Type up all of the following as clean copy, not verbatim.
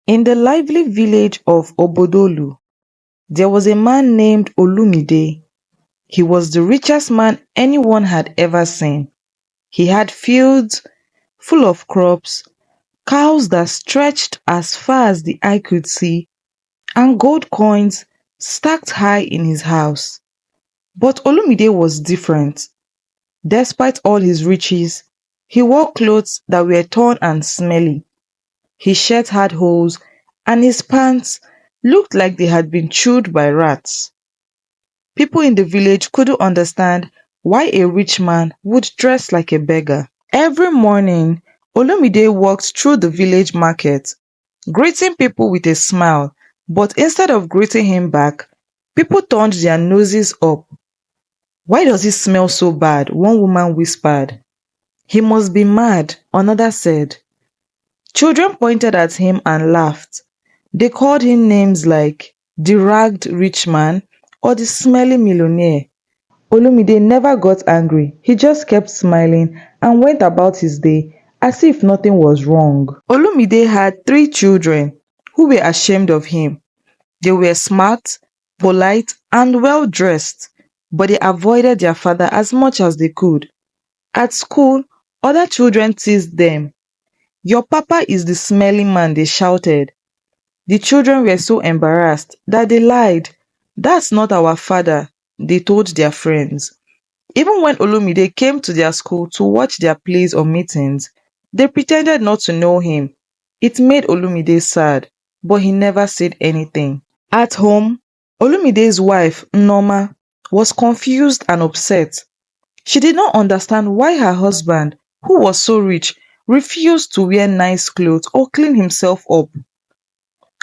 In the lively village of Obodolu, there was a man named Olumide. He was the richest man anyone had ever seen. He had fields full of crops, cows that stretched as far as the eye could see, and gold coins stacked high in his house. But Olumide was different. Despite all his riches, he wore clothes that were torn and smelly. His shirt had holes, and his pants looked like they had been chewed by rats. People in the village couldn't understand why a rich man would dress like a beggar. Every morning, Olumide walked through the village market, greeting people with a smile, but instead of greeting him back, people turned their noses up. "Why does he smell so bad?" one woman whispered. "He must be mad," another said. Children pointed at him and laughed. They called him names like the ragged rich man or the smelly millionaire. Olumide never got angry. He just kept smiling and went about his day as if nothing was wrong. Olumide had 3 children who were ashamed of him. They were smart, polite, and well dressed, but they avoided their father as much as they could. At school, other children teased them. "Your papa is the smelly man," they shouted. The children were so embarrassed that they lied. "That's not our father," they told their friends. Even when Olumide came to their school to watch their plays or meetings, they pretended not to know him. It made Olumide sad, but he never said anything. At home, Olumide's wife, Noma, was confused and upset. She did not understand why her husband, who was so rich, refused to wear nice clothes or clean himself up.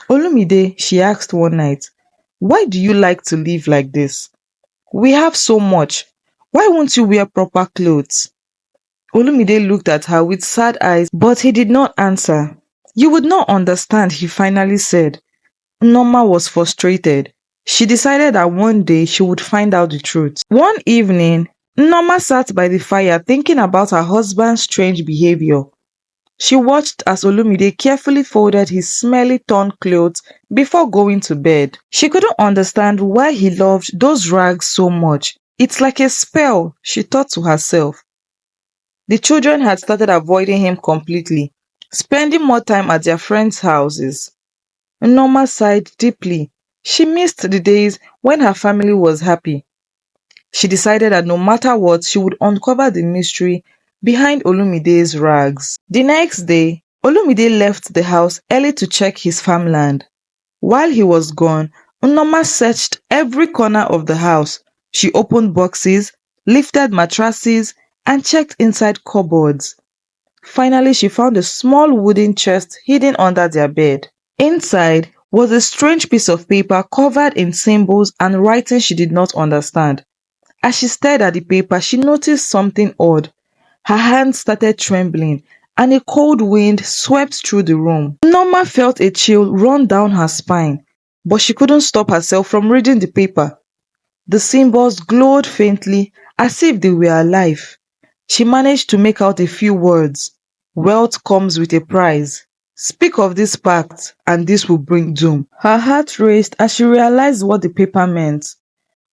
"Olumide," she asked one night, "why do you like to live like this? We have so much. Why won't you wear proper clothes?" Olumide looked at her with sad eyes, but he did not answer. "You would not understand," he finally said. Norma was frustrated. She decided that one day she would find out the truth. One evening, Norma sat by the fire thinking about her husband's strange behavior. She watched as Olumide carefully folded his smelly torn clothes before going to bed. She couldn't understand why he loved those rags so much. "It's like a spell," she thought to herself. The children had started avoiding him completely, spending more time at their friends' houses. Norma sighed deeply. She missed the days when her family was happy. She decided that no matter what, she would uncover the mystery behind Olumide's rags. The next day, Olumide left the house early to check his farmland. While he was gone, Norma searched every corner of the house. She opened boxes, lifted mattresses, and checked inside cupboards. Finally, she found a small wooden chest hidden under their bed. Inside was a strange piece of paper covered in symbols and writing she did not understand. As she stared at the paper, she noticed something odd. Her hands started trembling, and a cold wind swept through the room. Norma felt a chill run down her spine, but she couldn't stop herself from reading the paper. The symbols glowed faintly, as if they were alive. She managed to make out a few words. "Wealth comes with a price. Speak of this pact, and this will bring doom." Her heart raced as she realized what the paper meant.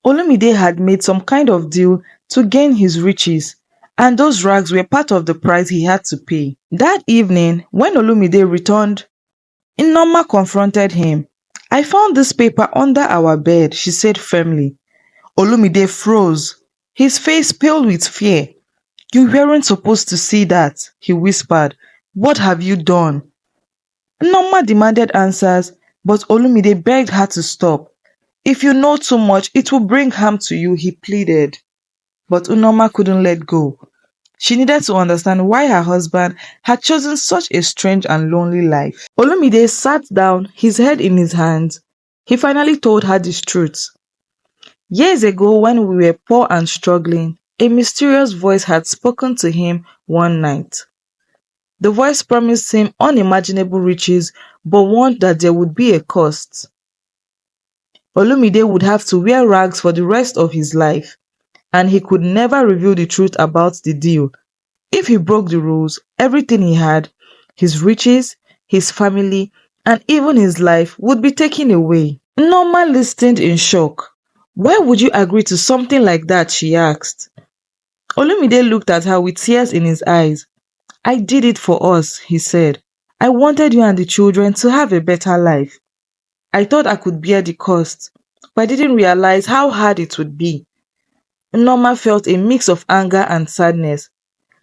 Olumide had made some kind of deal to gain his riches, and those rags were part of the price he had to pay. That evening, when Olumide returned, Nneoma confronted him. "I found this paper under our bed," she said firmly. Olumide froze, his face pale with fear. "You weren't supposed to see that," he whispered. "What have you done?" Nneoma demanded answers, but Olumide begged her to stop. "If you know too much, it will bring harm to you," he pleaded. But Nneoma couldn't let go. She needed to understand why her husband had chosen such a strange and lonely life. Olumide sat down, his head in his hands. He finally told her this truth. Years ago, when we were poor and struggling, a mysterious voice had spoken to him one night. The voice promised him unimaginable riches, but warned that there would be a cost. Olumide would have to wear rags for the rest of his life, and he could never reveal the truth about the deal. If he broke the rules, everything he had, his riches, his family, and even his life would be taken away. Norma listened in shock. Why would you agree to something like that? She asked. Olumide looked at her with tears in his eyes. I did it for us, he said. I wanted you and the children to have a better life. I thought I could bear the cost, but I didn't realize how hard it would be. Norma felt a mix of anger and sadness.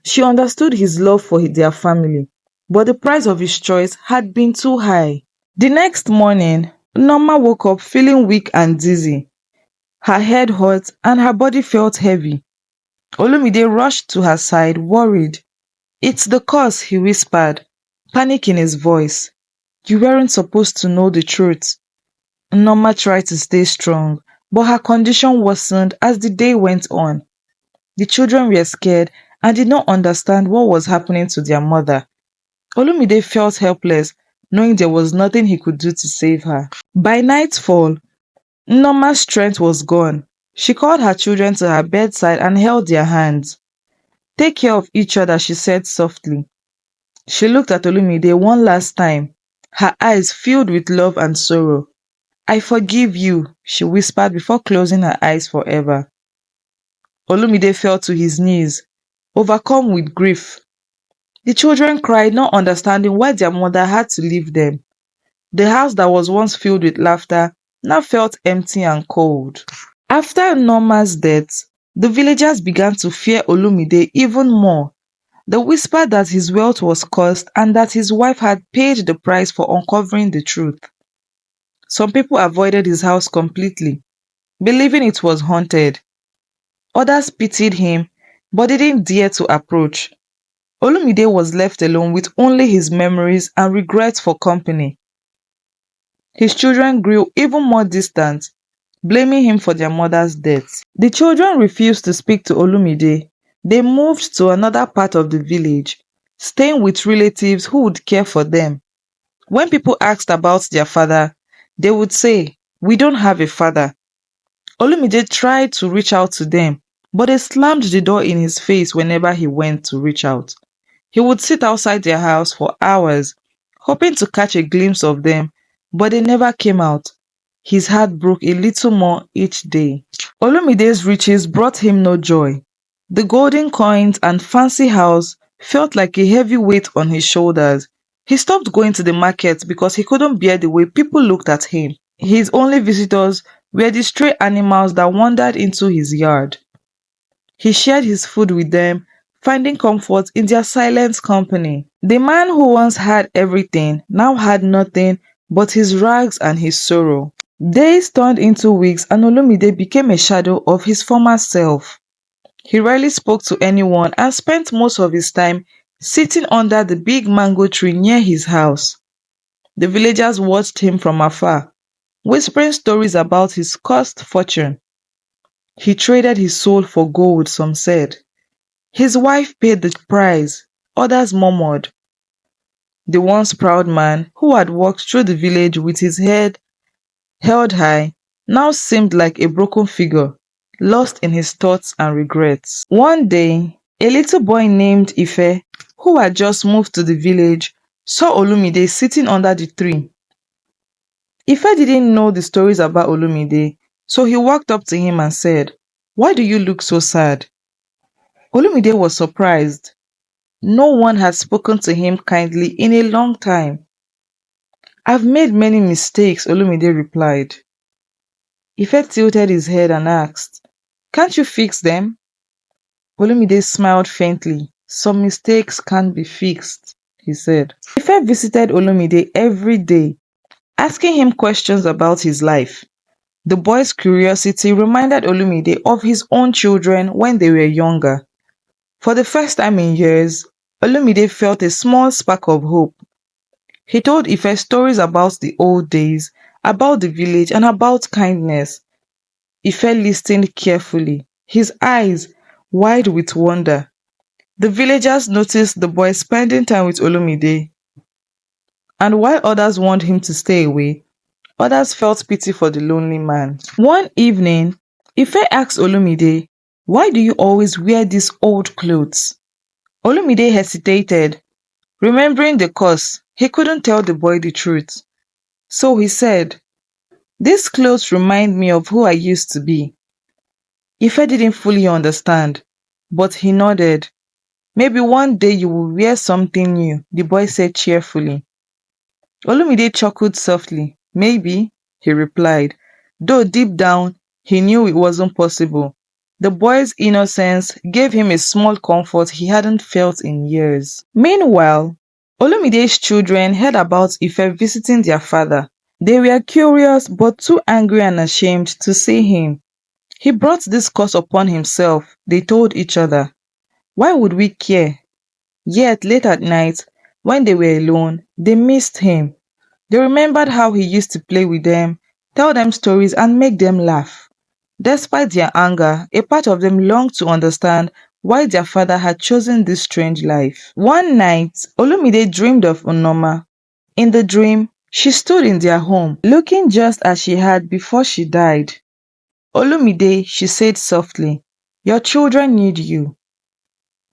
She understood his love for their family, but the price of his choice had been too high. The next morning, Norma woke up feeling weak and dizzy. Her head hurt and her body felt heavy. Olumide rushed to her side, worried. It's the cause, he whispered, panic in his voice. You weren't supposed to know the truth. Norma tried to stay strong, but her condition worsened as the day went on. The children were scared and did not understand what was happening to their mother. Olumide felt helpless, knowing there was nothing he could do to save her. By nightfall, Norma's strength was gone. She called her children to her bedside and held their hands. Take care of each other, she said softly. She looked at Olumide one last time, her eyes filled with love and sorrow. I forgive you, she whispered before closing her eyes forever. Olumide fell to his knees, overcome with grief. The children cried, not understanding why their mother had to leave them. The house that was once filled with laughter now felt empty and cold. After Norma's death, the villagers began to fear Olumide even more. They whispered that his wealth was cursed and that his wife had paid the price for uncovering the truth. Some people avoided his house completely, believing it was haunted. Others pitied him, but didn't dare to approach. Olumide was left alone with only his memories and regrets for company. His children grew even more distant, blaming him for their mother's death. The children refused to speak to Olumide. They moved to another part of the village, staying with relatives who would care for them. When people asked about their father, they would say, We don't have a father. Olumide tried to reach out to them, but they slammed the door in his face whenever he went to reach out. He would sit outside their house for hours, hoping to catch a glimpse of them, but they never came out. His heart broke a little more each day. Olumide's riches brought him no joy. The golden coins and fancy house felt like a heavy weight on his shoulders. He stopped going to the market because he couldn't bear the way people looked at him. His only visitors were the stray animals that wandered into his yard. He shared his food with them, finding comfort in their silent company. The man who once had everything now had nothing but his rags and his sorrow. Days turned into weeks and Olumide became a shadow of his former self. He rarely spoke to anyone and spent most of his time sitting under the big mango tree near his house. The villagers watched him from afar, whispering stories about his cursed fortune. He traded his soul for gold, some said. His wife paid the price, others murmured. The once proud man, who had walked through the village with his head held high, now seemed like a broken figure, lost in his thoughts and regrets. One day, a little boy named Ife, who had just moved to the village, saw Olumide sitting under the tree. Ife didn't know the stories about Olumide, so he walked up to him and said, Why do you look so sad? Olumide was surprised. No one had spoken to him kindly in a long time. I've made many mistakes, Olumide replied. Ife tilted his head and asked, Can't you fix them? Olumide smiled faintly. Some mistakes can't be fixed, he said. Ife visited Olumide every day, asking him questions about his life. The boy's curiosity reminded Olumide of his own children when they were younger. For the first time in years, Olumide felt a small spark of hope. He told Ife stories about the old days, about the village, and about kindness. Ife listened carefully, his eyes wide with wonder. The villagers noticed the boy spending time with Olumide, and while others warned him to stay away, others felt pity for the lonely man. One evening, Ife asked Olumide, Why do you always wear these old clothes? Olumide hesitated. Remembering the cause, he couldn't tell the boy the truth. So he said, "These clothes remind me of who I used to be." Ife didn't fully understand, but he nodded. "Maybe one day you will wear something new," the boy said cheerfully. Olumide chuckled softly. "Maybe," he replied, though deep down he knew it wasn't possible. The boy's innocence gave him a small comfort he hadn't felt in years. Meanwhile, Olumide's children heard about Ife visiting their father. They were curious but too angry and ashamed to see him. "He brought this curse upon himself," they told each other. "Why would we care?" Yet late at night, when they were alone, they missed him. They remembered how he used to play with them, tell them stories, and make them laugh. Despite their anger, a part of them longed to understand why their father had chosen this strange life. One night, Olumide dreamed of Unoma. In the dream, she stood in their home, looking just as she had before she died. "Olumide," she said softly, "your children need you,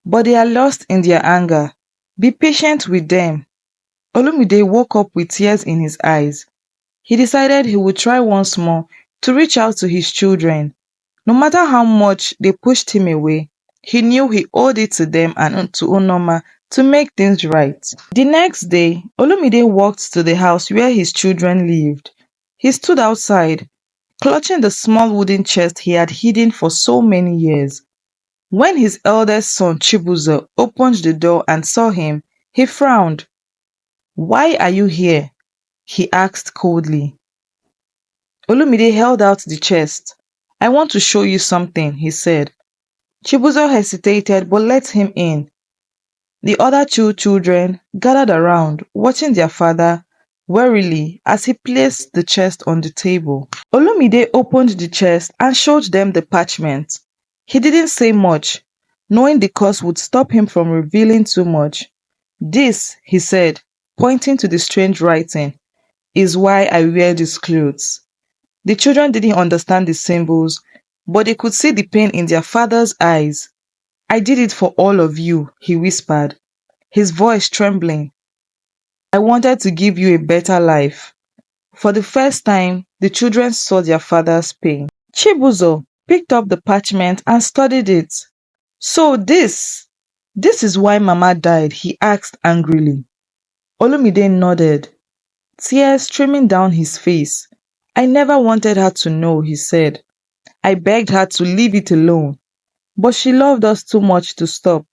but they are lost in their anger. Be patient with them." Olumide woke up with tears in his eyes. He decided he would try once more to reach out to his children. No matter how much they pushed him away, he knew he owed it to them and to Onoma to make things right. The next day, Olumide walked to the house where his children lived. He stood outside, clutching the small wooden chest he had hidden for so many years. When his eldest son Chibuzo opened the door and saw him, he frowned. "Why are you here?" he asked coldly. Olumide held out the chest. "I want to show you something," he said. Chibuzo hesitated but let him in. The other two children gathered around, watching their father warily as he placed the chest on the table. Olumide opened the chest and showed them the parchment. He didn't say much, knowing the curse would stop him from revealing too much. "This," he said, pointing to the strange writing, "is why I wear these clothes." The children didn't understand the symbols, but they could see the pain in their father's eyes. "I did it for all of you," he whispered, his voice trembling. "I wanted to give you a better life." For the first time, the children saw their father's pain. Chibuzo picked up the parchment and studied it. "So this is why Mama died?" he asked angrily. Olumide nodded, tears streaming down his face. "I never wanted her to know," he said. "I begged her to leave it alone, but she loved us too much to stop."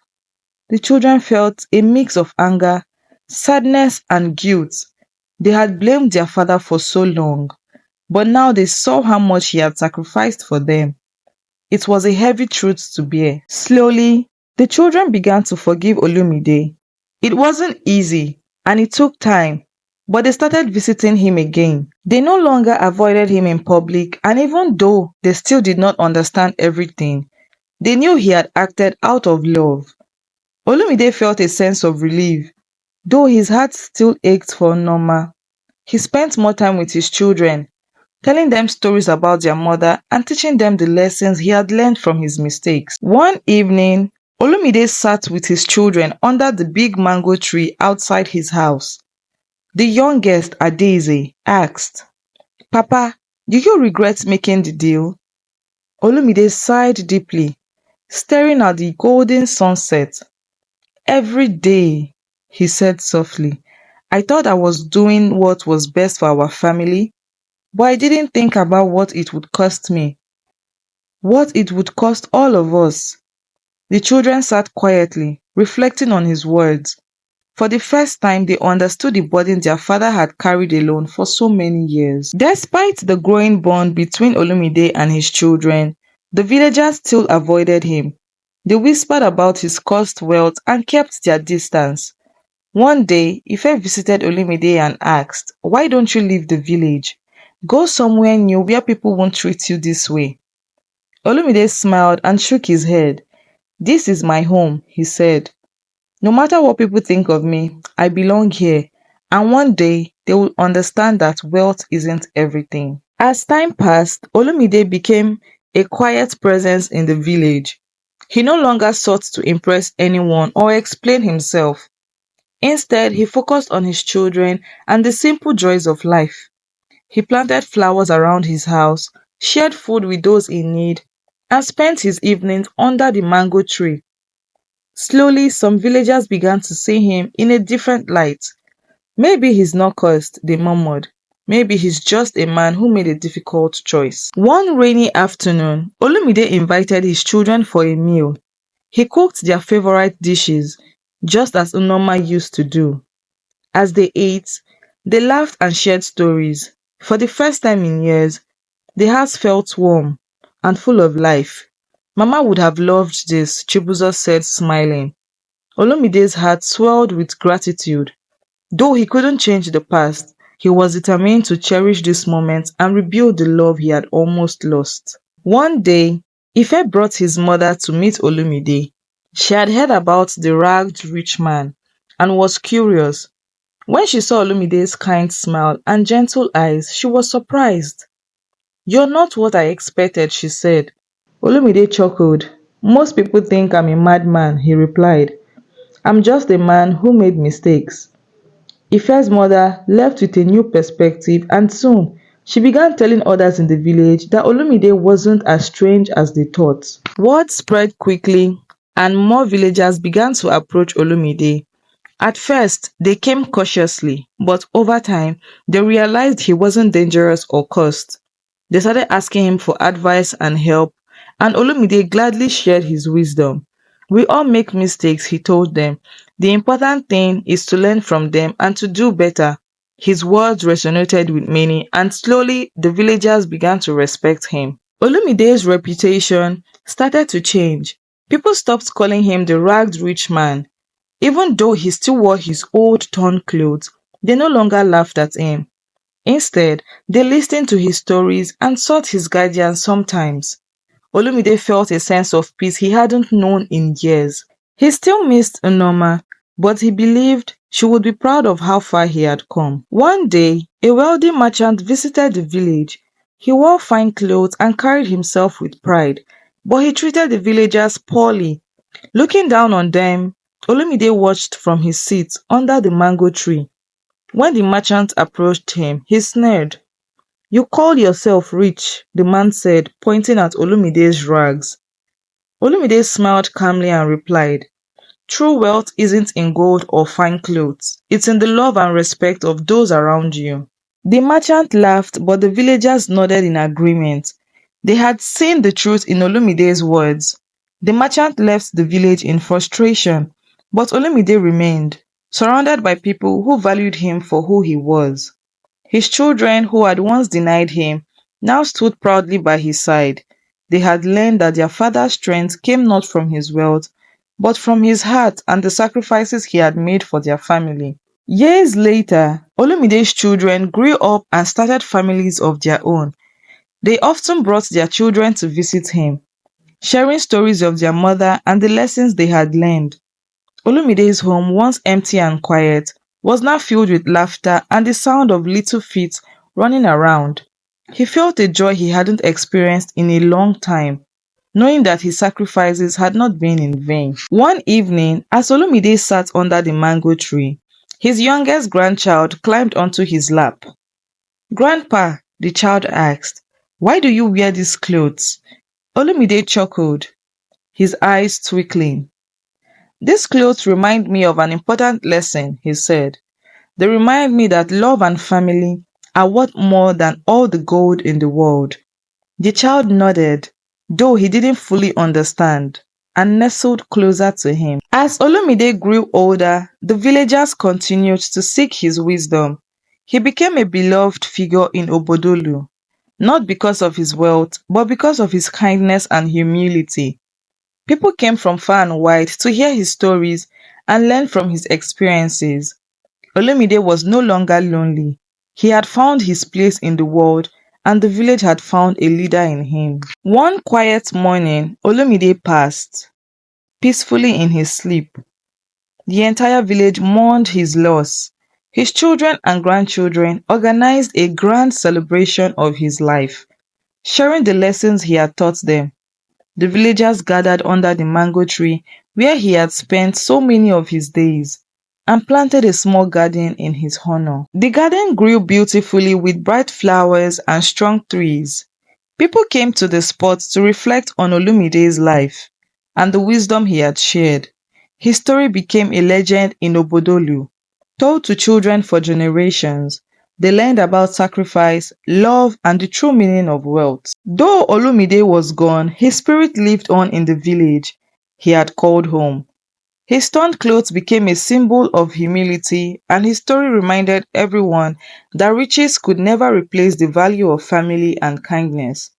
The children felt a mix of anger, sadness, and guilt. They had blamed their father for so long, but now they saw how much he had sacrificed for them. It was a heavy truth to bear. Slowly, the children began to forgive Olumide. It wasn't easy, and it took time, but they started visiting him again. They no longer avoided him in public, and even though they still did not understand everything, they knew he had acted out of love. Olumide felt a sense of relief, though his heart still ached for Norma. He spent more time with his children, telling them stories about their mother and teaching them the lessons he had learned from his mistakes. One evening, Olumide sat with his children under the big mango tree outside his house. The youngest, Adaeze, asked, "Papa, do you regret making the deal?" Olumide sighed deeply, staring at the golden sunset. "Every day," he said softly, "I thought I was doing what was best for our family, but I didn't think about what it would cost me, what it would cost all of us." The children sat quietly, reflecting on his words. For the first time, they understood the burden their father had carried alone for so many years. Despite the growing bond between Olumide and his children, the villagers still avoided him. They whispered about his cursed wealth and kept their distance. One day, Ife visited Olumide and asked, "Why don't you leave the village? Go somewhere new where people won't treat you this way." Olumide smiled and shook his head. "This is my home," he said. "No matter what people think of me, I belong here, and one day they will understand that wealth isn't everything." As time passed, Olumide became a quiet presence in the village. He no longer sought to impress anyone or explain himself. Instead, he focused on his children and the simple joys of life. He planted flowers around his house, shared food with those in need, and spent his evenings under the mango tree. Slowly, some villagers began to see him in a different light. Maybe he's not cursed, they murmured. Maybe he's just a man who made a difficult choice. One rainy afternoon, Olumide invited his children for a meal. He cooked their favorite dishes, just as Unoma used to do. As they ate, they laughed and shared stories. For the first time in years, the house felt warm and full of life. Mama would have loved this, Chibuzo said, smiling. Olumide's heart swelled with gratitude. Though he couldn't change the past, he was determined to cherish this moment and rebuild the love he had almost lost. One day, Ife brought his mother to meet Olumide. She had heard about the ragged rich man and was curious. When she saw Olumide's kind smile and gentle eyes, she was surprised. "You're not what I expected," she said. Olumide chuckled. "Most people think I'm a madman," he replied. "I'm just a man who made mistakes." Ife's mother left with a new perspective, and soon she began telling others in the village that Olumide wasn't as strange as they thought. Word spread quickly, and more villagers began to approach Olumide. At first, they came cautiously, but over time, they realized he wasn't dangerous or cursed. They started asking him for advice and help, and Olumide gladly shared his wisdom. "We all make mistakes," he told them. "The important thing is to learn from them and to do better." His words resonated with many, and slowly the villagers began to respect him. Olumide's reputation started to change. People stopped calling him the ragged rich man. Even though he still wore his old torn clothes, they no longer laughed at him. Instead, they listened to his stories and sought his guidance sometimes. Olumide felt a sense of peace he hadn't known in years. He still missed Unoma, but he believed she would be proud of how far he had come. One day, a wealthy merchant visited the village. He wore fine clothes and carried himself with pride, but he treated the villagers poorly. Looking down on them, Olumide watched from his seat under the mango tree. When the merchant approached him, he sneered. "You call yourself rich," the man said, pointing at Olumide's rags. Olumide smiled calmly and replied, "True wealth isn't in gold or fine clothes. It's in the love and respect of those around you." The merchant laughed, but the villagers nodded in agreement. They had seen the truth in Olumide's words. The merchant left the village in frustration, but Olumide remained, surrounded by people who valued him for who he was. His children, who had once denied him, now stood proudly by his side. They had learned that their father's strength came not from his wealth, but from his heart and the sacrifices he had made for their family. Years later, Olumide's children grew up and started families of their own. They often brought their children to visit him, sharing stories of their mother and the lessons they had learned. Olumide's home, once empty and quiet, was now filled with laughter and the sound of little feet running around. He felt a joy he hadn't experienced in a long time, knowing that his sacrifices had not been in vain. One evening, as Olumide sat under the mango tree, his youngest grandchild climbed onto his lap. "Grandpa," the child asked, "why do you wear these clothes?" Olumide chuckled, his eyes twinkling. "These clothes remind me of an important lesson," he said. "They remind me that love and family are worth more than all the gold in the world." The child nodded, though he didn't fully understand, and nestled closer to him. As Olumide grew older, the villagers continued to seek his wisdom. He became a beloved figure in Obodolu, not because of his wealth, but because of his kindness and humility. People came from far and wide to hear his stories and learn from his experiences. Olumide was no longer lonely. He had found his place in the world, and the village had found a leader in him. One quiet morning, Olumide passed, peacefully in his sleep. The entire village mourned his loss. His children and grandchildren organized a grand celebration of his life, sharing the lessons he had taught them. The villagers gathered under the mango tree where he had spent so many of his days. and planted a small garden in his honor. The garden grew beautifully with bright flowers and strong trees. People came to the spot to reflect on Olumide's life and the wisdom he had shared. His story became a legend in Obodolu, told to children for generations. They learned about sacrifice, love, and the true meaning of wealth. Though Olumide was gone, his spirit lived on in the village he had called home. His torn clothes became a symbol of humility, and his story reminded everyone that riches could never replace the value of family and kindness.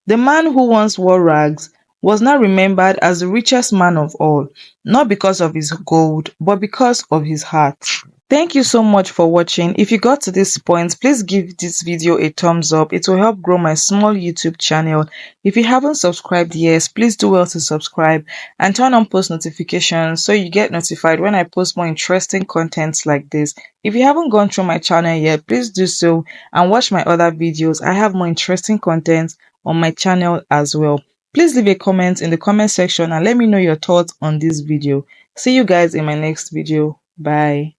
The man who once wore rags was now remembered as the richest man of all, not because of his gold, but because of his heart. Thank you so much for watching. If you got to this point, please give this video a thumbs up. It will help grow my small YouTube channel. If you haven't subscribed yet, please do well to subscribe and turn on post notifications so you get notified when I post more interesting contents like this. If you haven't gone through my channel yet, please do so and watch my other videos. I have more interesting content on my channel as well. Please leave a comment in the comment section and let me know your thoughts on this video. See you guys in my next video. Bye.